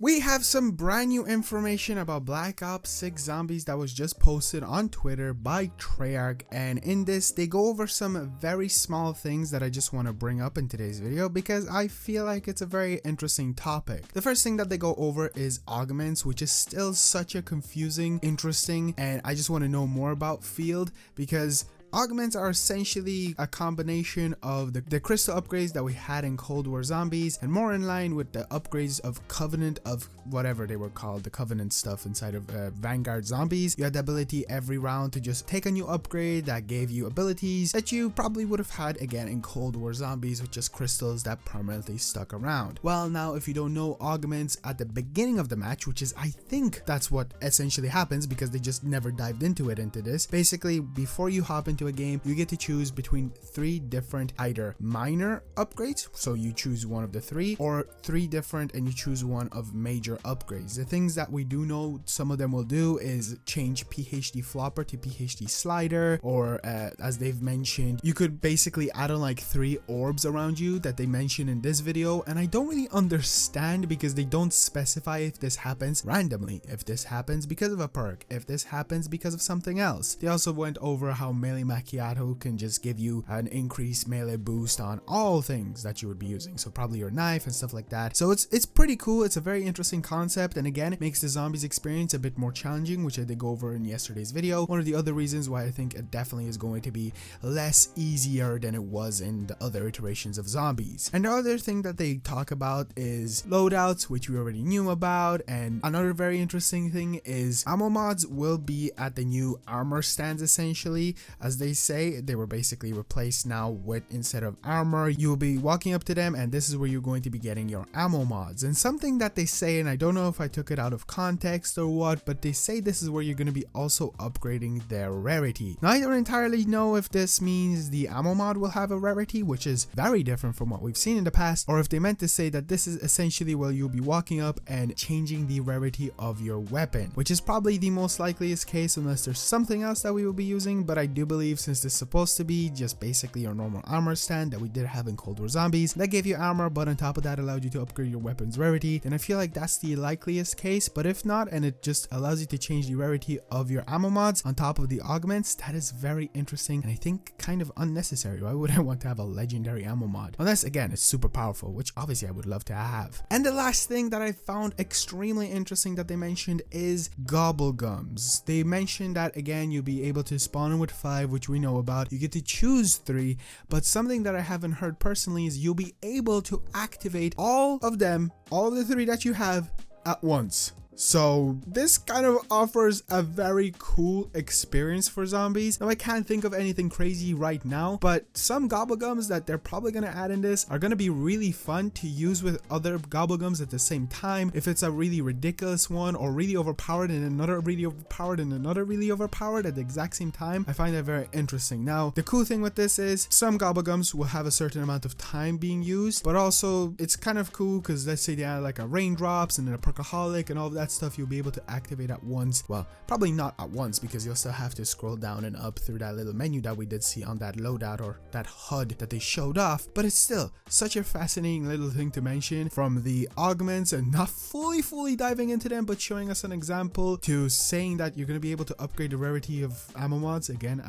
We have some brand new information about Black Ops 6 Zombies that was just posted on Twitter by Treyarch, and in this they go over some very small things that I just want to bring up in today's video because I feel like it's a very interesting topic. The first thing that they go over is augments, which is still such a confusing, interesting, and I just want to know more about field because augments are essentially a combination of the crystal upgrades that we had in Cold War Zombies and more in line with the upgrades of Covenant, of whatever they were called, the Covenant stuff inside of Vanguard Zombies. You had the ability every round to just take a new upgrade that gave you abilities that you probably would have had again in Cold War Zombies with just crystals that permanently stuck around. Well, now if you don't know augments at the beginning of the match, which is I think that's what essentially happens because they just never dived into this, basically before you hop into a game, you get to choose between 3 different either minor upgrades, so you choose one of the 3, or 3 different and you choose one of major upgrades. The things that we do know some of them will do is change PhD flopper to PhD slider, or as they've mentioned, you could basically add on like 3 orbs around you that they mention in this video, and I don't really understand because they don't specify if this happens randomly, if this happens because of a perk, if this happens because of something else. They also went over how melee Macchiato can just give you an increased melee boost on all things that you would be using, so probably your knife and stuff like that. So it's pretty cool. It's a very interesting concept, and again, it makes the zombies experience a bit more challenging, which I did go over in yesterday's video. One of the other reasons why I think it definitely is going to be less easier than it was in the other iterations of zombies. And the other thing that they talk about is loadouts, which we already knew about, and another very interesting thing is ammo mods will be at the new armor stands. Essentially, as they say, they were basically replaced now with, instead of armor, you will be walking up to them and this is where you're going to be getting your ammo mods. And something that they say, and I don't know if I took it out of context or what, but they say this is where you're going to be also upgrading their rarity. Now I don't entirely know if this means the ammo mod will have a rarity, which is very different from what we've seen in the past, or if they meant to say that this is essentially where you'll be walking up and changing the rarity of your weapon, which is probably the most likeliest case unless there's something else that we will be using. But I do believe since this is supposed to be just basically your normal armor stand that we did have in Cold War Zombies that gave you armor, but on top of that allowed you to upgrade your weapon's rarity, then I feel like that's the likeliest case. But if not, and it just allows you to change the rarity of your ammo mods on top of the augments, that is very interesting and I think kind of unnecessary. Why would I want to have a legendary ammo mod? Unless again it's super powerful, which obviously I would love to have. And the last thing that I found extremely interesting that they mentioned is gobblegums. They mentioned that again you'll be able to spawn in with 5, which we know about. You get to choose 3, but something that I haven't heard personally is you'll be able to activate all of them, all of the 3 that you have at once. So this kind of offers a very cool experience for zombies. Now I can't think of anything crazy right now, but some gobblegums that they're probably going to add in this are going to be really fun to use with other gobblegums at the same time. If it's a really ridiculous one or really overpowered and another really overpowered and another really overpowered at the exact same time, I find that very interesting. Now the cool thing with this is some gobblegums will have a certain amount of time being used, but also it's kind of cool because let's say they add like a raindrops and then a perkaholic and all of that stuff you'll be able to activate at once. Well, probably not at once because you'll still have to scroll down and up through that little menu that we did see on that loadout or that HUD that they showed off, but it's still such a fascinating little thing to mention, from the augments and not fully diving into them but showing us an example to saying that you're going to be able to upgrade the rarity of ammo mods. Again,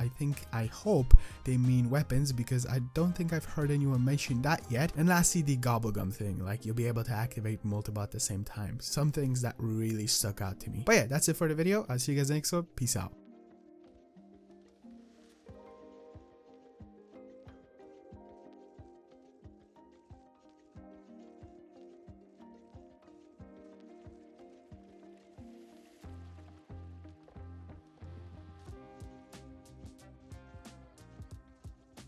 I hope they mean weapons because I don't think I've heard anyone mention that yet. And lastly, the gobblegum thing, like you'll be able to activate multiple at the same time. Some things that really stuck out to me. But yeah, that's it for the video. I'll see you guys next one. Peace out.